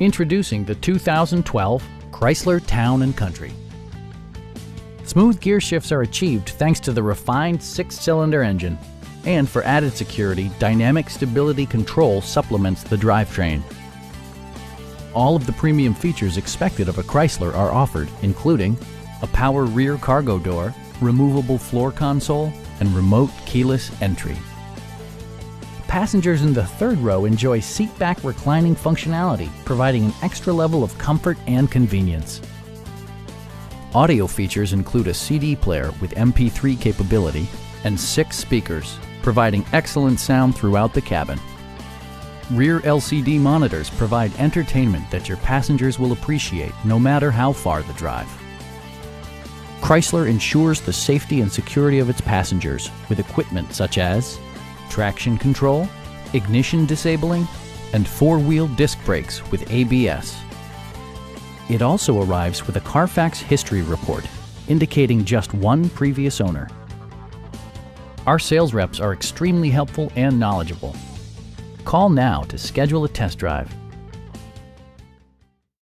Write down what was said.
Introducing the 2012 Chrysler Town & Country. Smooth gear shifts are achieved thanks to the refined 6-cylinder engine. And for added security, dynamic stability control supplements the drivetrain. All of the premium features expected of a Chrysler are offered, including a power rear cargo door, removable floor console, and remote keyless entry. Passengers in the third row enjoy seat-back reclining functionality, providing an extra level of comfort and convenience. Audio features include a CD player with MP3 capability and 6 speakers, providing excellent sound throughout the cabin. Rear LCD monitors provide entertainment that your passengers will appreciate no matter how far the drive. Chrysler ensures the safety and security of its passengers with equipment such as traction control, ignition disabling, and 4-wheel disc brakes with ABS. It also arrives with a Carfax history report, indicating just one previous owner. Our sales reps are extremely helpful and knowledgeable. Call now to schedule a test drive.